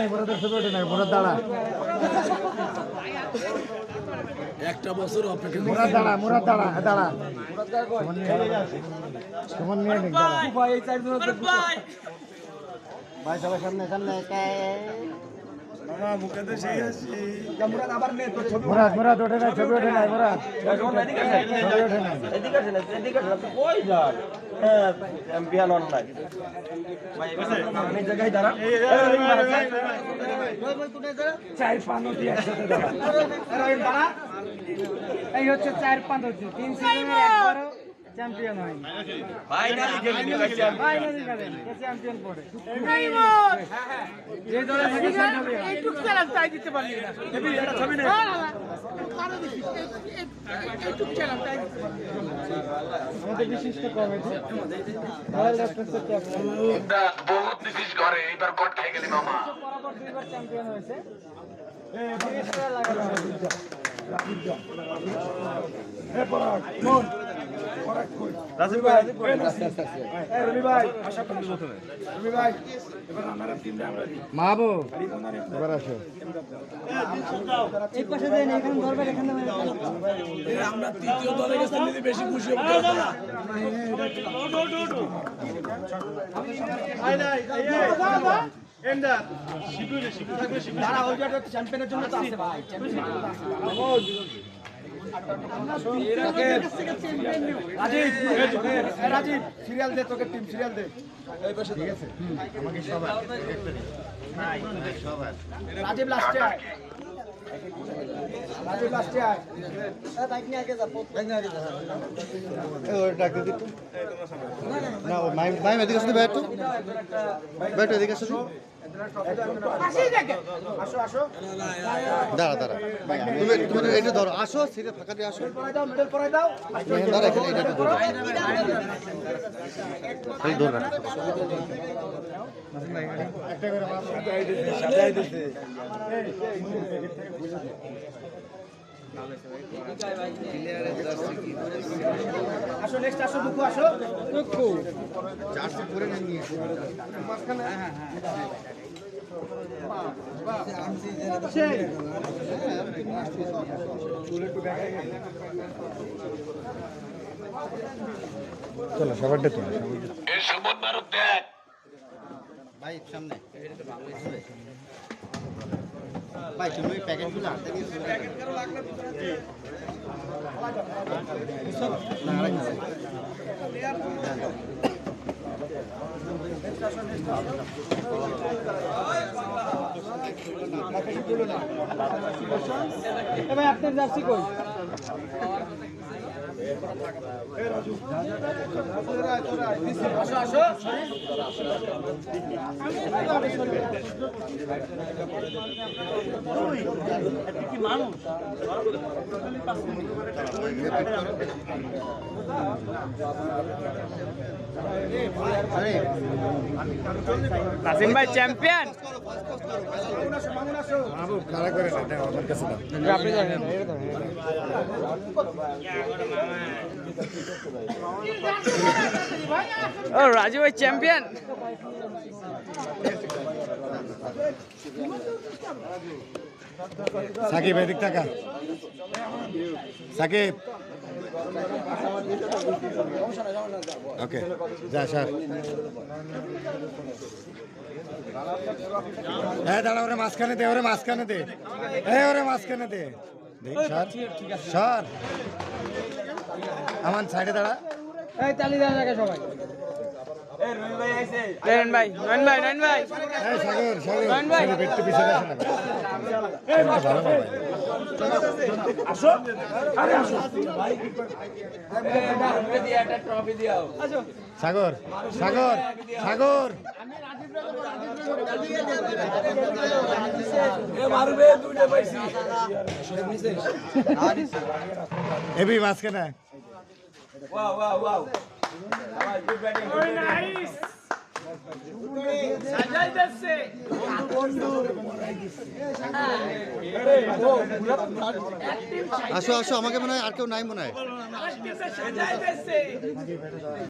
নাই মুরাদের ছবি ওঠে নাই মুরাদ দাঁড়া একটা বছর অপেক্ষা মুরাদ দাঁড়া দাঁড়া সুমন নিয়ে নিক ভাই সবার সামনে সামনে মুরাদ ওঠে নাই ছবি ওঠে নাই মুরাদ ছবি ওঠে নাই এই হচ্ছে 4-5 হচ্ছে 3 সিজনের একবারও চ্যাম্পিয়ন হয় ফাইনালি খেলেন চ্যাম্পিয়ন পড়ে যে দলে থাকে চ্যাম্পিয়ন এইটুকু খেলা তাই দিতে পারলি না এটা ছবি নেই এইটুকু খেলা তাই আমাদের বিশিষ্ট কমিটি ভালো লাগতেছে ক্যাপ্টেন বহুত নিছিস ঘরে এইবার কট খেয়ে গেলি মামা পরাপর দুইবার চ্যাম্পিয়ন হয়েছে এই লাগানো রাজীব ভাই রবি ভাই আশা করি রবি ভাই এবার আমরা টিমটা আমরা মাহবু এবার আসো এই পাশে দেন এখানে ধরবে এখানে আমরা তৃতীয় দলে গেছে নিতে বেশি খুশি হব চ্যাম্পিয়নের জন্য তো আছে ভাই রাজীব সিরিয়াল দে তোকে টিম সিরিয়াল দে ঠিক আছে আমাকে সবাই রাজীব লাস্টে আয় রাজীব লাস্টে আয় বাইক নিয়ে আগে যা বাইক নিয়ে আগে যা ওই ডাক দে তো না মাই মাই এদিকে আসলে ব্যাট এদিকে আসো আসো আসো দাঁড়া দাঁড়া তুমি এটা ধরো আসো সিটে ফাঁকা দিয়ে আসো মেডেল পরাই দাও দাঁড়া এখানে এটা একটু ধরো এই ধরো একটা করে মাপ সাজাই দিতে আসো নেক্সট আসো দুঃখ আসো দুঃখ চারশো করে নিয়ে মাঝখানে হ্যাঁ চলো সবারটা তো এই সুমন মারুত দেখ ভাই সামনে ভাই তুমি প্যাকেটগুলো হাতে নিয়ে প্যাকেট করো লাগলে না রাখছি ভাই আপনার জার্সি কই নাসিম ভাই চ্যাম্পিয়ন খারাপ করে না আমার কাছে আপনি জানেন ও রাজু ভাই চ্যাম্পিয়ন সাকিব এদিক টাকা সাকিব ওকে যা স্যার হ্যাঁ দাঁড়া ওরে মাঝখানে দে ওরে মাঝখানে দে ওরে মাঝখানে দে স্যার আমার সাইডে দাঁড়া এই তালি দেন রাখে সবাই নয়ন ভাই সাগর নয়ন ভাই। একটু পিছনে আসো না ভালো সাগর সাগর সাগর এবি মাঝখানে আসো আসো আমাকে মনে হয় আর কেউ নাই মনে হয়